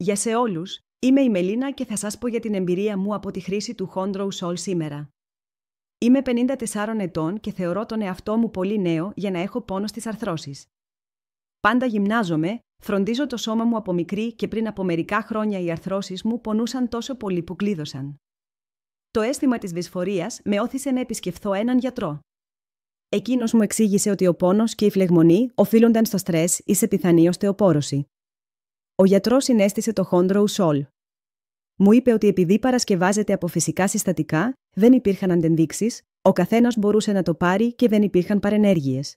Γεια σε όλους, είμαι η Μελίνα και θα σας πω για την εμπειρία μου από τη χρήση του Chondrow σήμερα. Είμαι 54 ετών και θεωρώ τον εαυτό μου πολύ νέο για να έχω πόνο στις αρθρώσεις. Πάντα γυμνάζομαι, φροντίζω το σώμα μου από μικρή και πριν από μερικά χρόνια οι αρθρώσεις μου πονούσαν τόσο πολύ που κλείδωσαν. Το αίσθημα της δυσφορίας με όθησε να επισκεφθώ έναν γιατρό. Εκείνος μου εξήγησε ότι ο πόνος και η φλεγμονή οφείλονταν στο στρες ή σε πιθανή οστεοπόρωση. Ο γιατρός συνέστησε το Chondrow. Μου είπε ότι επειδή παρασκευάζεται από φυσικά συστατικά, δεν υπήρχαν αντενδείξεις, ο καθένας μπορούσε να το πάρει και δεν υπήρχαν παρενέργειες.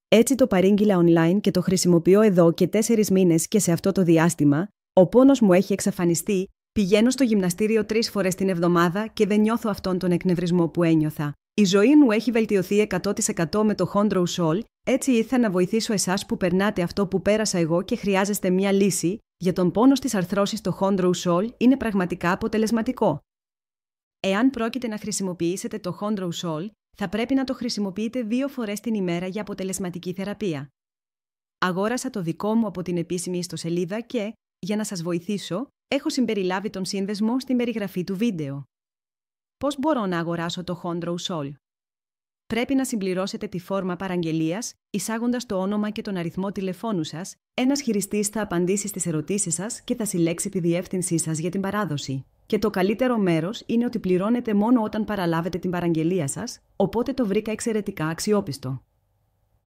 Έτσι το παρήγγειλα online και το χρησιμοποιώ εδώ και 4 μήνες και σε αυτό το διάστημα, ο πόνος μου έχει εξαφανιστεί, πηγαίνω στο γυμναστήριο 3 φορές την εβδομάδα και δεν νιώθω αυτόν τον εκνευρισμό που ένιωθα. Η ζωή μου έχει βελτιωθεί 100% με το Chondrow. Έτσι ήρθα να βοηθήσω εσάς που περνάτε αυτό που πέρασα εγώ και χρειάζεστε μια λύση. Για τον πόνο στις αρθρώσεις το Chondrow είναι πραγματικά αποτελεσματικό. Εάν πρόκειται να χρησιμοποιήσετε το Chondrow, θα πρέπει να το χρησιμοποιείτε 2 φορές την ημέρα για αποτελεσματική θεραπεία. Αγόρασα το δικό μου από την επίσημη ιστοσελίδα και, για να σας βοηθήσω, έχω συμπεριλάβει τον σύνδεσμο στην περιγραφή του βίντεο. Πώς μπορώ να αγοράσω το Chondrow? Πρέπει να συμπληρώσετε τη φόρμα παραγγελίας, εισάγοντας το όνομα και τον αριθμό τηλεφώνου σας. Ένας χειριστής θα απαντήσει στις ερωτήσεις σας και θα συλλέξει τη διεύθυνσή σας για την παράδοση. Και το καλύτερο μέρος είναι ότι πληρώνετε μόνο όταν παραλάβετε την παραγγελία σας, οπότε το βρήκα εξαιρετικά αξιόπιστο.